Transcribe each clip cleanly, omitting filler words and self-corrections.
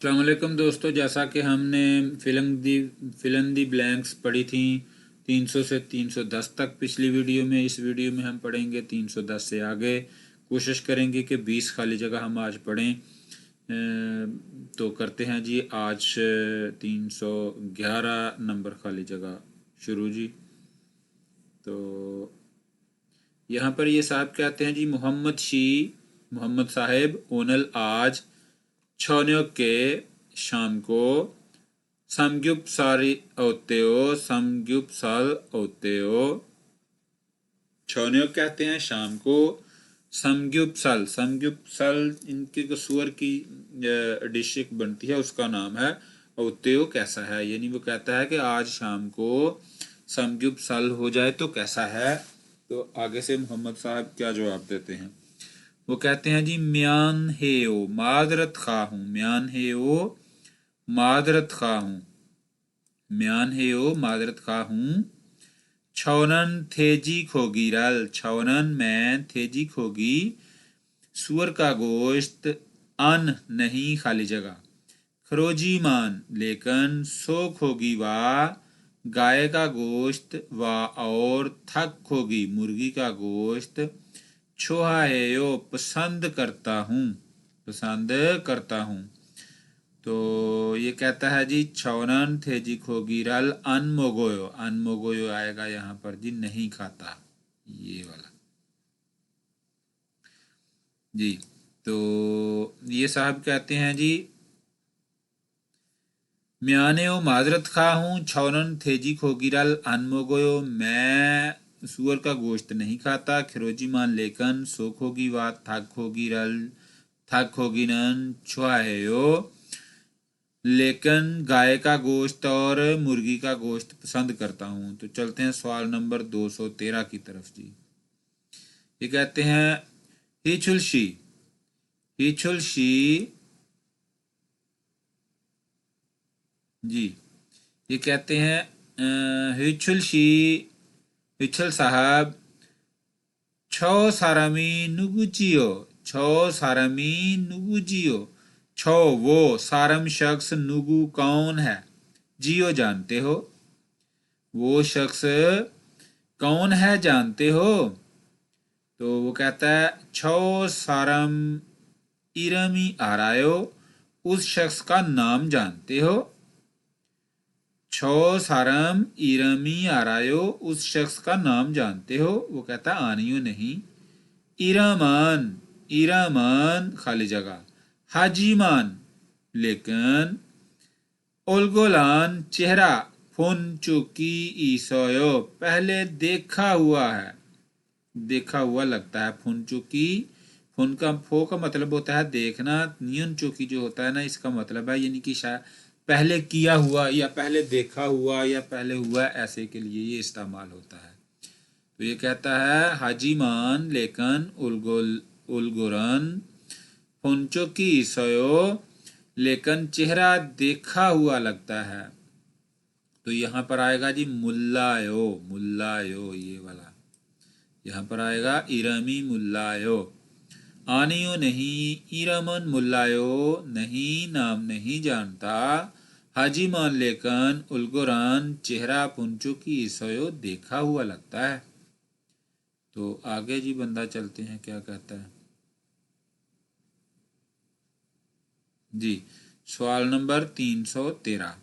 अस्सलामुअलैकुम दोस्तों, जैसा कि हमने फिल इन दी ब्लैंक्स पढ़ी थी 300 से 310 तक पिछली वीडियो में। इस वीडियो में हम पढ़ेंगे 310 से आगे। कोशिश करेंगे कि 20 खाली जगह हम आज पढ़ें। तो करते हैं जी आज 311 नंबर खाली जगह शुरू जी। तो यहाँ पर ये साहब कहते हैं जी, मोहम्मद साहेब ओनल आज छौन्यों के शाम को समग्युप्साल औतेओ। छौन्यों कहते हैं शाम को। समग्युप्सल इनके सुअर की डिश एक बनती है, उसका नाम है। औतेओ कैसा है, यानी वो कहता है कि आज शाम को समग्युप्सल हो जाए तो कैसा है। तो आगे से मोहम्मद साहब क्या जवाब देते हैं। वो कहते हैं जी, म्यान हेओ माजरत खा हूँ। म्यान हेओ माजरत खा हूँ। म्यान हेओ माजरत खा हूँ। छौनन थेजी खोगी रल। छौनन में थेजी खोगी सुअर का गोश्त। अन नहीं खाली जगह। खरोजी मान लेकिन सो खोगी वा गाय का गोश्त वा और थक खोगी मुर्गी का गोश्त। छोहा है यो पसंद करता हूँ। पसंद करता हूँ। तो ये कहता है जी, छौनन थेजी खोगी रल अनमोगोयो। अनमोगोयो आएगा यहाँ पर जी, नहीं खाता, ये वाला जी। तो ये साहब कहते हैं जी, म्याने ओ माजरत खा हूँ। छौनन थेजी खोगिरल अनमोगोयो। मैं सुअर का गोश्त नहीं खाता। खिरोजी मान लेकन सो खोगी वात थाक खोगिरल थाक खोगिनन छुआहेयो। लेकिन गाय का गोश्त और मुर्गी का गोश्त पसंद करता हूँ। तो चलते हैं सवाल नंबर 213 की तरफ जी। ये कहते हैं, हिचुलशी हिचुलशी जी। ये कहते हैं हिचुलशी हिचल साहब छो सारामी नुगुचियो। छो सारामी नुगुजियो। छो वो, सारम शख्स, नुगु कौन है, जियो जानते हो। वो शख्स कौन है जानते हो। तो वो कहता है, छो सारम इरमी आरायो। उस शख्स का नाम जानते हो। छो सारम इरमी आरायो। उस शख्स का नाम जानते हो। वो कहता है आनियो नहीं। इरामान इरामान खाली जगह। हाजीमान लेकिन। ओलगोलान चेहरा। फुनचुकी ईसोयो पहले देखा हुआ है, देखा हुआ लगता है। फुनचुकी, फुन का फो का मतलब होता है देखना। नियन चुकी जो होता है ना, इसका मतलब है यानी कि शायद पहले किया हुआ या पहले देखा हुआ या पहले हुआ, ऐसे के लिए ये इस्तेमाल होता है। तो ये कहता है हाजीमान लेकिन उलगुरन फुनचुकी सयो लेकिन चेहरा देखा हुआ लगता है। तो यहाँ पर आएगा जी मुल्लायो। मुल्लायो ये वाला यहाँ पर आएगा, इरमी मुल्लायो। आनियो नहीं, इरमन मुल्लायो नहीं, नाम नहीं जानता। हाजी मान लेकन उलगुरान चेहरा पुंचुकी ईसयो देखा हुआ लगता है। तो आगे जी बंदा चलते हैं, क्या कहता है जी। सवाल नंबर 313।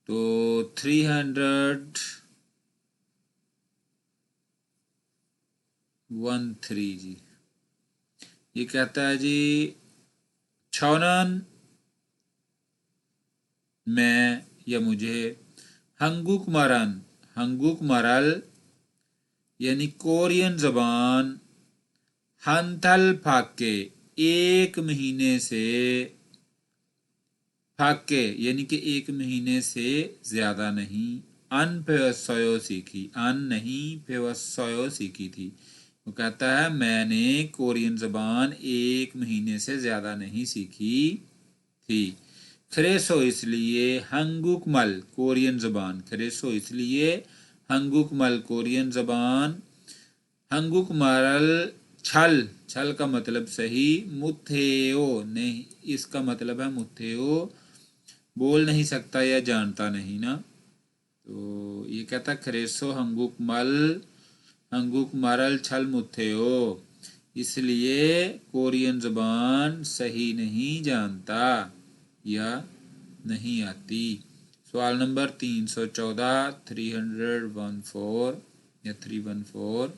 तो 313 जी। ये कहता है जी, छौनन मैं या मुझे। हंगुक मरन हंगुक मरल यानी कोरियन जबान। हंथल फाके एक महीने से। फाके यानी कि एक महीने से ज्यादा नहीं। अन पेवस्यो सीखी, अन नहीं पेवस्यो सीखी थी। वो कहता है मैंने कोरियन जबान एक महीने से ज्यादा नहीं सीखी थी। खरेसो इसलिए, हंगुकमल कोरियन जबान। खरेसो इसलिए, हंगुकमल कोरियन जबान। हंगुकमरल छल, छल का मतलब सही, मुथेओ नहीं, इसका मतलब है मुथेओ बोल नहीं सकता या जानता नहीं ना। तो ये कहता खरेसो हंगुक मरल छल मुथेओ, इसलिए कोरियन जबान सही नहीं जानता या नहीं आती। सवाल नंबर 314 314 या 314।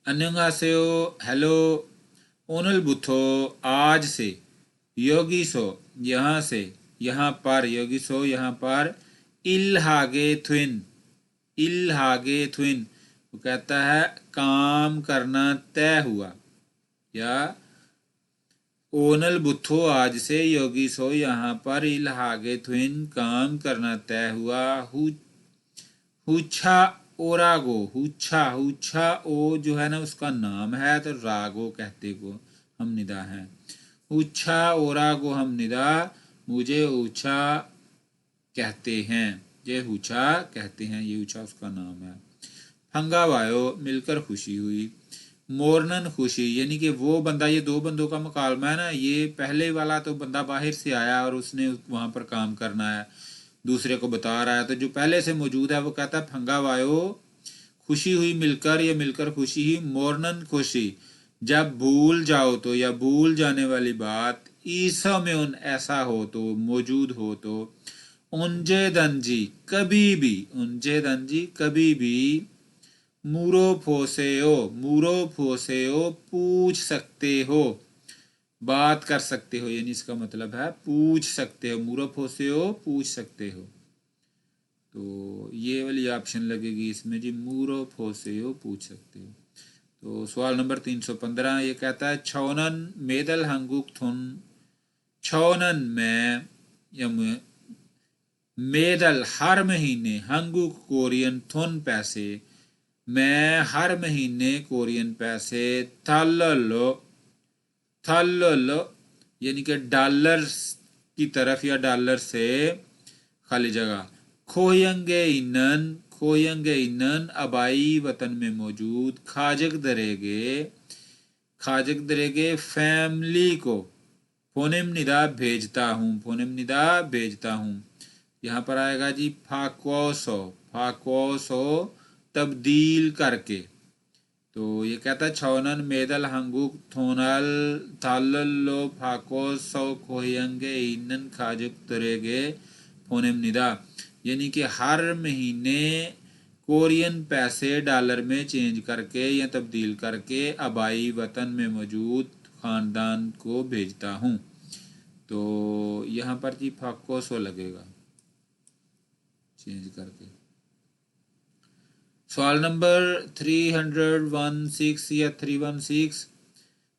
अन्यंगासेओ हेलो, ओनल बुथो आज से, योगी सो यहाँ से, यहाँ पर, योगी सो यहाँ पर, इल्हागे थ्विन वो कहता है काम करना तय हुआ, या ओनल बुथो आज से, योगी सो यहाँ पर, इल्हागे थ्विन काम करना तय हुआ, हुच्छा ओरागो, हुच्छा हुच्छा ओ जो है ना उसका नाम है, तो रागो कहते को हम निदा हैं, हुच्छा ओरागो हम निदा, मुझे ऊंचा कहते हैं, ये ऊंचा कहते हैं, ये ऊंचा उसका नाम है। फंगावायो मिलकर खुशी हुई, मोरनन खुशी यानी कि वो बंदा, ये दो बंदों का मुकालमा है ना, ये पहले वाला तो बंदा बाहर से आया और उसने वहाँ पर काम करना है, दूसरे को बता रहा है, तो जो पहले से मौजूद है वो कहता है फंगावायो खुशी हुई मिलकर, या मिलकर खुशी हुई, मोरनन खुशी जब भूल जाओ तो, या भूल जाने वाली बात, ईसा में उन ऐसा हो तो, मौजूद हो तो, उनजे दंजी कभी भी, उनजे दंजी कभी भी, मूरो फोसेओ पूछ सकते हो, बात कर सकते हो, यानी इसका मतलब है पूछ सकते हो, मूरो फोसेओ पूछ सकते हो। तो ये वाली ऑप्शन लगेगी इसमें जी, मूरो फोसेओ पूछ सकते हो। तो सवाल नंबर 315 ये कहता है छौनन मेदल हंगुक थुन, छौनन में या मेदल हर महीने, हंगुक कोरियन, थुन पैसे, मैं हर महीने कोरियन पैसे, थल्लो थल्लो यानी कि डॉलर की तरफ या डॉलर से, खाली जगह, खोयंगे इनन अबाई वतन में मौजूद, खाजक दरेगे फैमिली को, फोनेम निदा भेजता हूँ, फोनेम निदा भेजता हूँ। यहाँ पर आएगा जी फाकोसो तब्दील करके। तो ये कहता है छौनन मेदल हंगुक थोनल थाल्लो फाकोसो खोयंगे इनन खाजुक तरेगे फोनेम निदा, यानी कि हर महीने कोरियन पैसे डॉलर में चेंज करके या तब्दील करके आबाई वतन में मौजूद ख़ानदान को भेजता हूँ। तो यहाँ पर जी फाकोसो लगेगा चेंज करके। सवाल नंबर 316 या 316,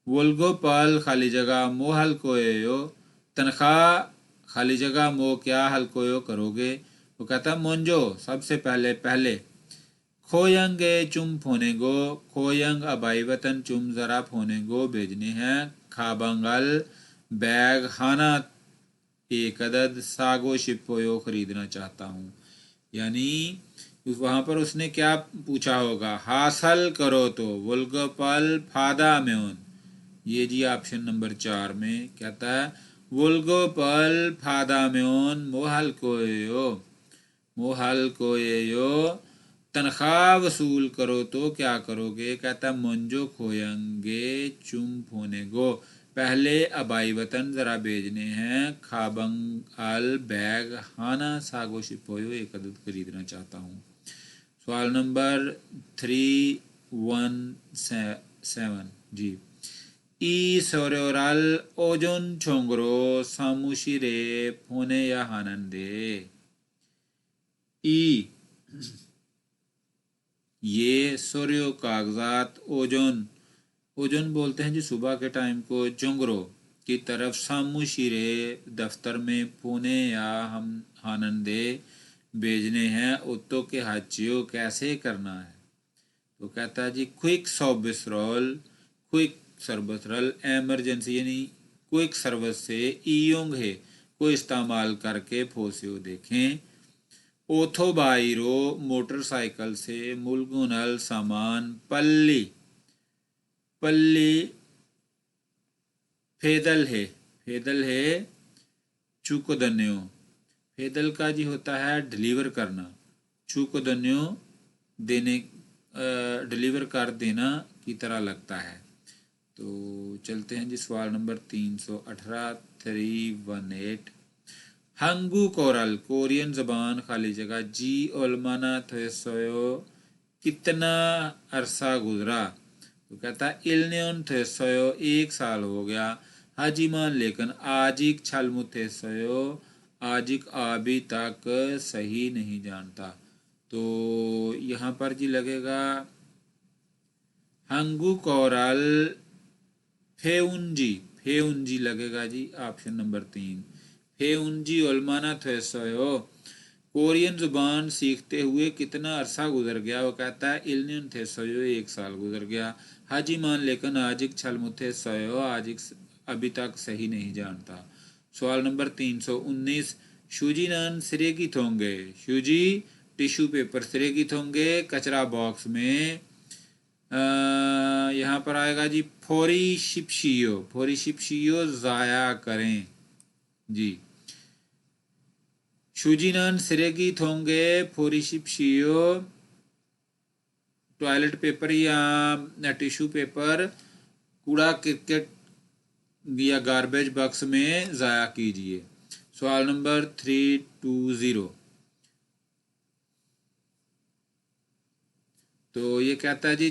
वोल्गोपाल खाली जगह मो हल कोयो, तनख्वाह खाली जगह मो क्या हल कोयो करोगे, वो कहता है मोंजो सबसे पहले पहले, खोयंगे चुम फोने गो, खोयंग अबाई वतन चुम जरा फोने गो भेजने हैं, खाबंगल बैग हाना एक अदद, सागो शिपोयो खरीदना चाहता हूँ, यानी वहाँ पर उसने क्या पूछा होगा, हासिल करो तो, वुल्गोपल फादा में उन, ये जी ऑप्शन नंबर 4 में कहता है वुल्गोपल फादा में उन मोहल कोयो, तनख्वाह वसूल करो तो क्या करोगे, कहता मंजो खोयंगे चुम फोने गो, पहले अबाई वतन ज़रा भेजने हैं, खाबंग अल बैग हाना सागो शिपोयो एक अदद खरीदना चाहता हूँ। सवाल नंबर 317 जी, ई सोरेओरल ओजोन छोंगरो सामुशिरे फोने या हानंदे, ई ये सोरियो कागजात, ओजोन ओजोन बोलते हैं जी सुबह के टाइम को, जोंगरो की तरफ, सामुशिरे दफ्तर में, पुणे या हम हानंदे भेजने हैं, उत्तो के हाचियो कैसे करना है। तो कहता है जी quick service quick service roll, emergency यानी क्विक सर्विस से ईयोंग है को इस्तेमाल करके फोसियो देखें, ओथोबाइरो मोटरसाइकिल से मुलगुनल सामान पल्ली पल्ली फेदल है चूकोदन्यो। फेदल का जी होता है डिलीवर करना, चूकोदन्यो देने डिलीवर कर देना की तरह लगता है। तो चलते हैं जी सवाल नंबर 318 318। हंगू कोरल कोरियन जबान खाली जगह जी ओलमाना थेसोयो कितना अरसा गुजरा। तो कहता है इल्नियन थेसोयो 1 साल हो गया। हाजीमान लेकिन आजिक छलमु थेसोयो आजिक अभी तक सही नहीं जानता। तो यहाँ पर जी लगेगा हंगू कोरल फेउंजी लगेगा जी ऑप्शन नंबर 3 फेउंजी ओलमाना थेसोयो। कोरियन जुबान सीखते हुए कितना अरसा गुजर गया। वो कहता है इल्नियन थेसोयो 1 साल गुजर गया। हाजी मान लेकिन आजिक छलमुथे सोयो आजिक अभी तक सही नहीं जानता। सवाल नंबर 319 शूजी नान सिरे की थोंगे। शूजी टिश्यू पेपर सिरे की थोंगे कचरा बॉक्स में। यहाँ पर आएगा जी फोरी शिपशियो ज़ाया करें जी। शूजिनान सिरेगी थोंगे फोरी शिपशियो टॉयलेट पेपर या टिश्यू पेपर कूड़ा क्रिकेट या गार्बेज बॉक्स में ज़ाया कीजिए। सवाल नंबर 320 तो ये कहता है जी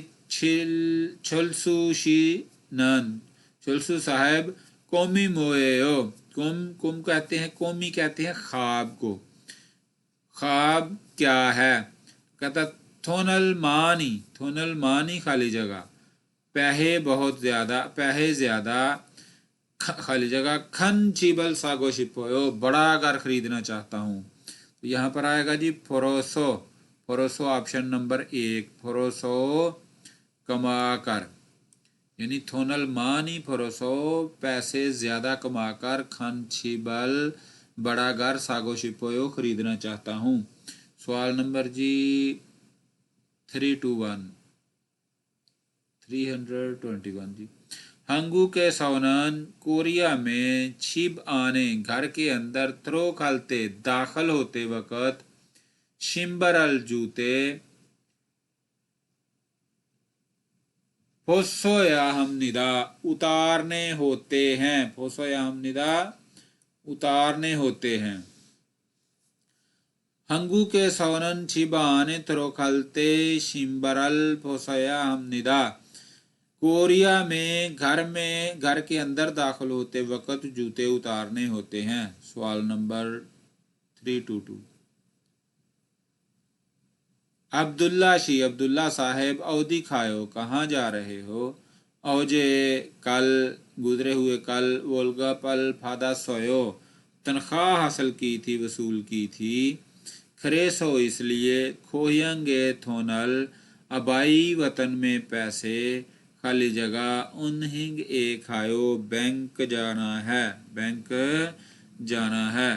छुलसू साहब कोमी मोएओ। कोम कहते हैं, कोमी कहते हैं ख्वाब को। ख्वाब क्या है? कहता थोनल मानी खाली जगह पैहे बहुत ज़्यादा खाली जगह खन चीबल सागो शिपोयो बड़ा घर खरीदना चाहता हूँ। तो यहाँ पर आएगा जी फोरोसो ऑप्शन नंबर 1 फोरोसो कमाकर, यानी थोनल मानी फोरोसो पैसे ज़्यादा कमाकर खन छिबल बड़ा घर सागो शिपोयो खरीदना चाहता हूँ। सवाल नंबर जी 321 जी। हंगू के सौनन कोरिया में छिब आने घर के अंदर थ्रो खालते दाखिल होते वक़्त शिम्बरल जूते फोसोया हम निदा उतारने होते हैं। फोसोया हम निदा उतारने होते हैं। हंगू के सौनन छिबाने थ्रोखलते शिम्बरल फोसोया हम निदा कोरिया में घर के अंदर दाखिल होते वक़्त जूते उतारने होते हैं। सवाल नंबर 322 अब्दुल्ला साहेब अवधि खायो कहाँ जा रहे हो? औजे गुजरे हुए कल वोल्गा पल फादा सोयो तनख्वाह हासिल की थी, वसूल की थी। खरेस हो इसलिए खोयंगे थोनल अबाई वतन में पैसे खाली जगह उन्हिंग एक खायो बैंक जाना है।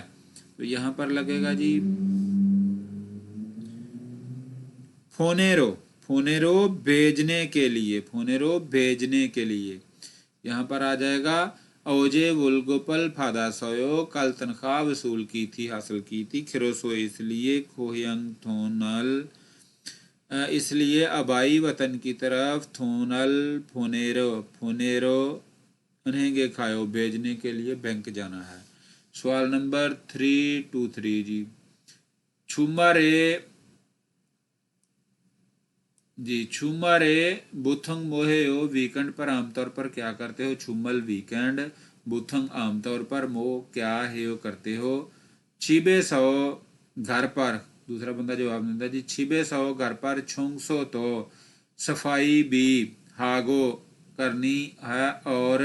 तो यहाँ पर लगेगा जी फोनेरो भेजने के लिए। यहाँ पर आ जाएगा ओजे वुलगोपल फादा सोयो कल तनख्वाह वसूल की थी, हासिल की थी। खिरोसो इसलिए खोयंग थोनल इसलिए अबाई वतन की तरफ थोनल फोनेरो उन्हें खायो भेजने के लिए बैंक जाना है। सवाल नंबर 323 जी। छुमारे बुथंग मोहेयो वीकेंड पर आमतौर पर क्या करते हो? छुमल वीकेंड, बुथंग आमतौर पर, मो क्या हेयो करते हो? छिबे सौ घर पर, दूसरा बंदा जवाब देता जी छिबे सौ घर पर, छुंगसो तो सफाई भी हागो करनी है, और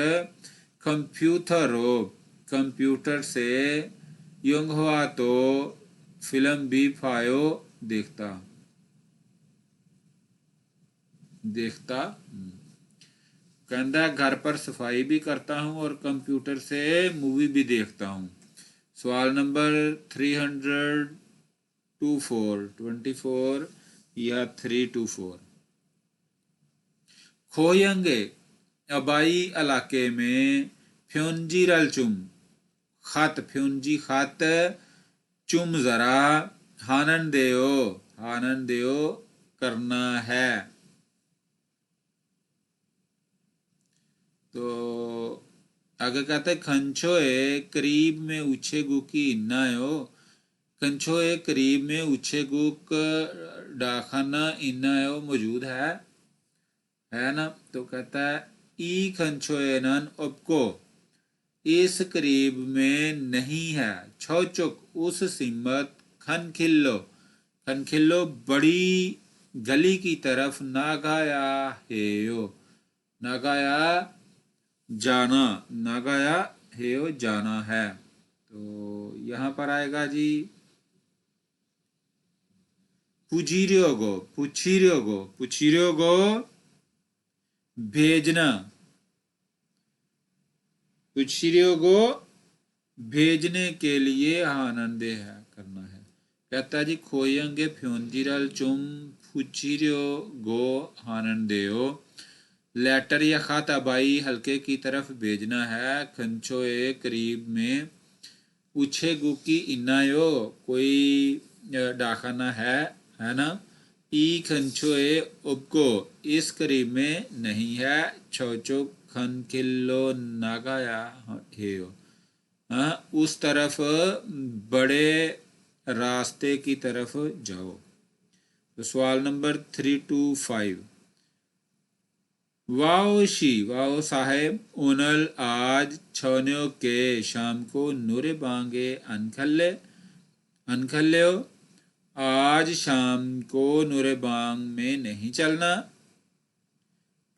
कंप्यूटर से युंगहुआ तो फिल्म भी फायो देखता। कहता घर पर सफाई भी करता हूँ और कंप्यूटर से मूवी भी देखता हूँ। सवाल नंबर 324 24 या 324। खोयंगे अबाई इलाके में फ्योंजी रल चुम खत फ्योंजी खत चुम जरा हानन देओ करना है। तो आगे कहते खंचोए करीब में उछे गुकी इन्नायो। खंचोए करीब में उछे गुक डाखाना इन्नायो मौजूद है ना। तो कहता है ई खंचोए नन उपको इस करीब में नहीं है। छौचुक उस सिमत खनखिल्लो बड़ी गली की तरफ नागाया हेयो। नागाया हेयो जाना है। तो यहाँ पर आएगा जी पुछिर्योगो भेजना। पुछिर्योगो भेजने के लिए आनंदे है करना है। कहता जी खोयंगे फ्योंजिरल चुम फुचिरियो गो आनंदेओ। लेटर या खत अबाई हल्के की तरफ भेजना है। खंचोए करीब में पूछे गुकी इन्नायो कोई डाखाना है ना। ई खंचोए उपको इस करीब में नहीं है। छौचो खनखिल्लो नागाया हेयो उस तरफ बड़े रास्ते की तरफ जाओ। तो सवाल नंबर 325। वाओ साहेब उनल आज छौन्यों के शाम को नूरे बांगे अनखल्ले आज शाम को नूरे बांग में नहीं चलना।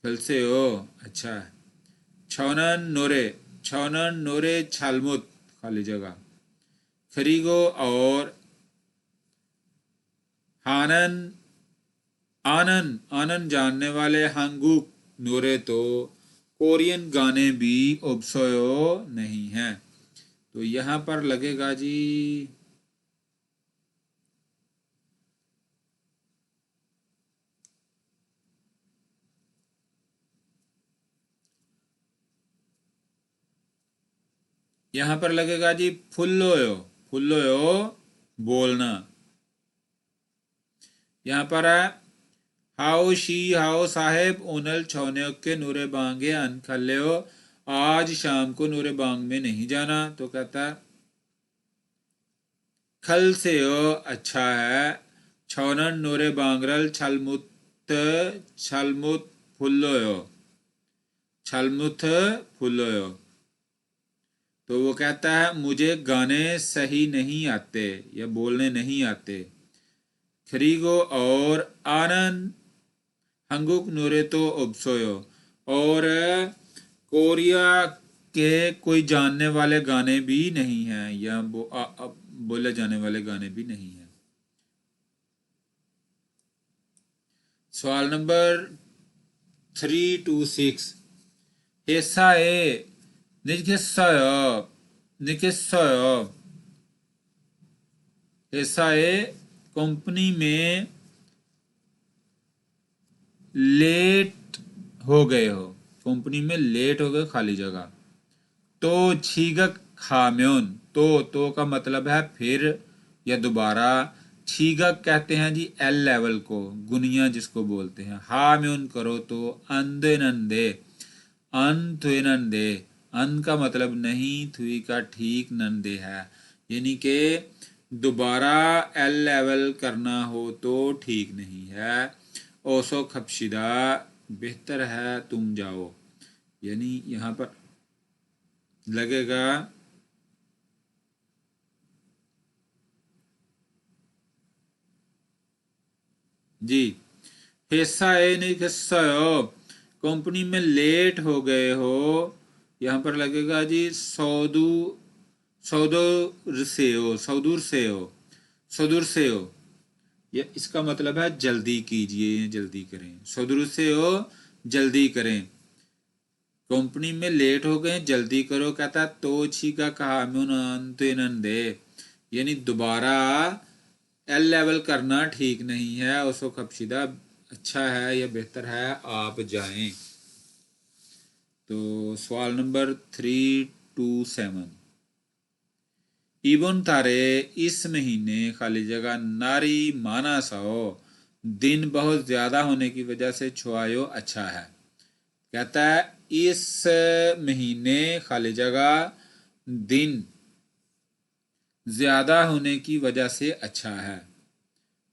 कल से हो अच्छा। छौनन नूरे छालमुत खाली जगह। खरीगो और आनन जानने वाले हांगुक नूरे तो कोरियन गाने भी ओबसोयो नहीं है। तो यहाँ पर लगेगा जी यहाँ पर लगेगा जी फुल्लोयो बोलना। यहाँ पर है हाओ साहेब ओनल छौन्यों के नूरे बांगे अनखल्यो आज शाम को नूरे बांग में नहीं जाना। तो कहता खल से हो अच्छा है। छौनन नूरे बांगरल छलमुत फुल्लोयो। तो वो कहता है मुझे गाने सही नहीं आते या बोलने नहीं आते। खरीगो और आनंद हंगुक नूरे तो उबसोयो और कोरिया के कोई जानने वाले गाने भी नहीं हैं या बोले जाने वाले गाने भी नहीं हैं। सवाल नंबर 326। 회사에 निकसयो 회사에 कंपनी में लेट हो गए हो। कंपनी में लेट हो गए खाली जगह। तो छीगक खाम्योन तो का मतलब है फिर या दोबारा। छीगक कहते हैं जी एल लेवल को गुनिया जिसको बोलते हैं। हाम्योन करो तो अंधे नंदे अन का मतलब नहीं थुई का ठीक नंदे है यानी कि दोबारा एल लेवल करना हो तो ठीक नहीं है। ओसो खपशिदा बेहतर है तुम जाओ यानी यहाँ पर लगेगा जी हिस्सा ए नहीं खस्सायो कंपनी में लेट हो गए हो। यहाँ पर लगेगा जी सौदूर से हो। ये इसका मतलब है जल्दी कीजिए जल्दी करें। सौदूर से हो जल्दी करें। कंपनी में लेट हो गए जल्दी करो। कहता तो छी का कहा दे यानी दोबारा एल लेवल करना ठीक नहीं है। उसको खपशीदा अच्छा है या बेहतर है आप जाएं। तो सवाल नंबर 327, इबन तारे इस महीने खाली जगह नारी माना सो दिन बहुत ज्यादा होने की वजह से छुआयो अच्छा है। कहता है इस महीने खाली जगह दिन ज्यादा होने की वजह से अच्छा है।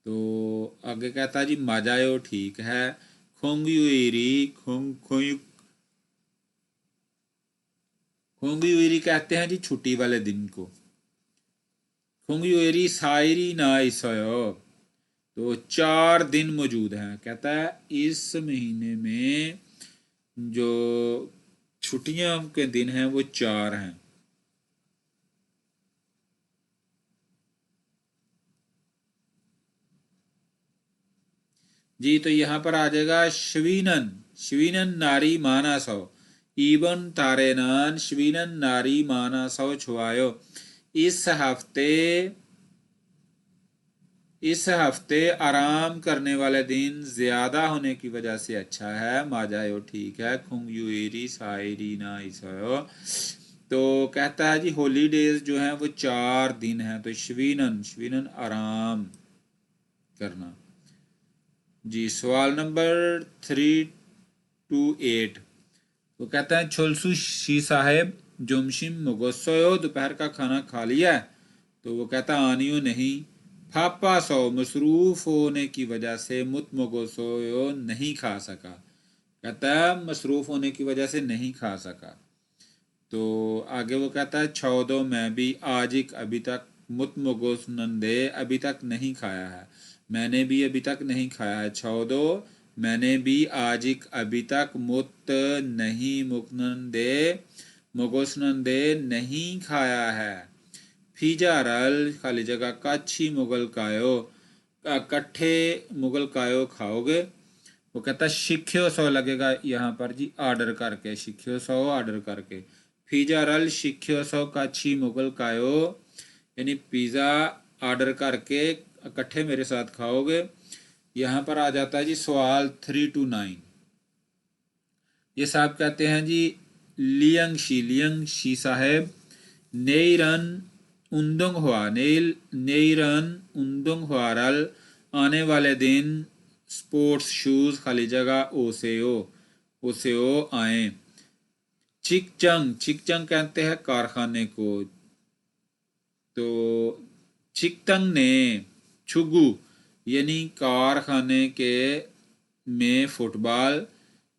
तो आगे कहता है जी माजायो ठीक है। खोंगयुरी खोंगयुरी कहते हैं जी छुट्टी वाले दिन को। खोंगयुरी सायरी ना इसयो, तो 4 दिन मौजूद हैं। कहता है इस महीने में जो छुट्टियां के दिन हैं वो 4 हैं। जी तो यहाँ पर आ जाएगा श्वीनन, श्वीनन नारी मानसो, इबन तारेनन श्वीनन नारी मानसो छुआयो। इस हफ्ते आराम करने वाले दिन ज्यादा होने की वजह से अच्छा है। माजायो ठीक है। खुंगयुरी सायरी ना इसयो, तो कहता है जी हॉलीडेज जो हैं वो 4 दिन हैं। तो श्वीनन, श्वीनन आराम करना। जी सवाल नंबर 328, वो कहता है छोलसू शी साहेब जुमशिम मुगोसो, दोपहर का खाना खा लिया है। तो वो कहता आनियो नहीं। फापा सो मसरूफ होने की वजह से मुत मुगोसो नहीं खा सका। कहता है मसरूफ होने की वजह से नहीं खा सका। तो आगे वो कहता है छौदो मैं भी आजिक अभी तक मुत मुगोस नंदे अभी तक नहीं खाया है। मैंने भी अभी तक नहीं खाया है। छौदो मैंने भी आजिक अभी तक मुत नहीं मुकनंदे मुगोसनंदे नहीं खाया है। फीजारल खाली जगह काछी मुगल कायो, कट्ठे मुगल कायो खाओगे। वो कहता शिख्यो सौ लगेगा यहाँ पर जी ऑर्डर करके, शिख्यो सौ ऑर्डर करके। फीजारल शिख्यो सौ काछी मुगल कायो, यानी पिज़्ज़ा ऑर्डर करके इकट्ठे मेरे साथ खाओगे। यहाँ पर आ जाता है जी सवाल 329। ये साहब कहते हैं जी लियंग शी साहेब नेरन उंदुंग हुआ नेरन उंदुंग हुआरल आने वाले दिन स्पोर्ट्स शूज खाली जगह ओसेओ ओसेओ आए। चिकचंग, चिकचंग कहते हैं कारखाने को। तो चिकतंग ने छुगु यानी कारखाने के में फुटबॉल।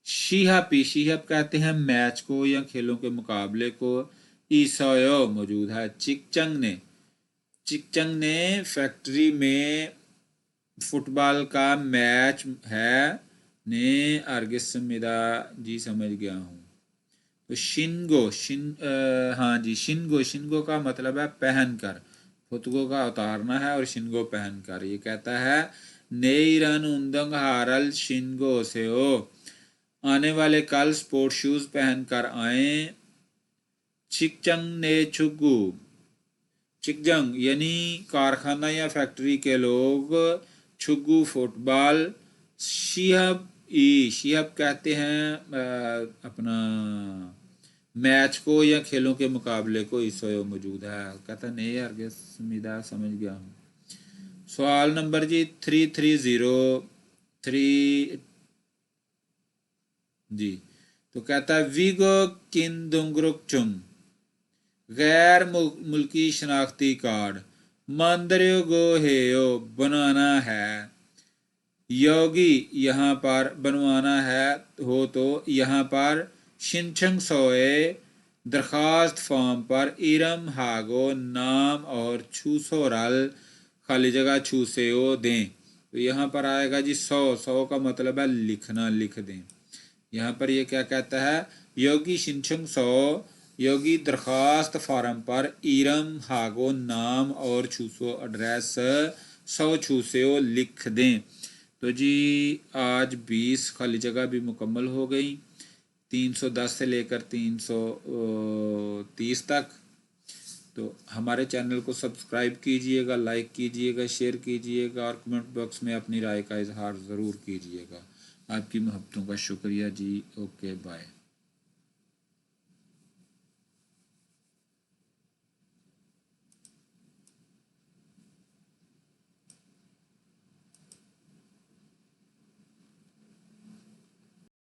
शिहापी, शिहप कहते हैं मैच को या खेलों के मुकाबले को। ईसयो मौजूद है। चिकचंग ने फैक्ट्री में फुटबॉल का मैच है। ने अर्गिसमिदा जी समझ गया हूँ। तो हाँ जी शिनगो, शिनगो का मतलब है पहनकर। फुतगो का उतारना है और शिनगो पहनकर। ये कहता है नेरन उंदंग हारल शिनगो से हो, आने वाले कल स्पोर्ट शूज पहनकर आए। चिकचंग ने छुगु, चिकजंग यानी कारखाना या फैक्ट्री के लोग, छुगु फुटबॉल। शिहब कहते हैं अपना मैच को या खेलों के मुकाबले को। इसो मौजूद है। कहता नहीं यार स्मिदा समझ गया हूँ। सवाल नंबर जी 330 जी, तो कहता है वीगो किंदुंगरुकचुंग गैर मुल्की शनाख्ती कार्ड मांदरियो गो हेयो बनाना है। योगी यहाँ पर बनवाना है हो तो यहाँ पर शिनचंग सोए दरखास्त फॉर्म पर इरम हागो नाम और छूसोरल खाली जगह छूसेओ दें। तो यहाँ पर आएगा जी 100 का मतलब है लिखना, लिख दें। यहाँ पर ये क्या कहता है योगी शिनचंग सो, योगी दरखास्त फार्म पर इरम हागो नाम और छूसो एड्रेस 100 छूसेओ लिख दें। तो जी आज 20 खाली जगह भी मुकम्मल हो गई 310 से लेकर 330 तक। तो हमारे चैनल को सब्सक्राइब कीजिएगा, लाइक कीजिएगा, शेयर कीजिएगा और कमेंट बॉक्स में अपनी राय का इजहार ज़रूर कीजिएगा। आपकी मोहब्बतों का शुक्रिया जी। Okay bye.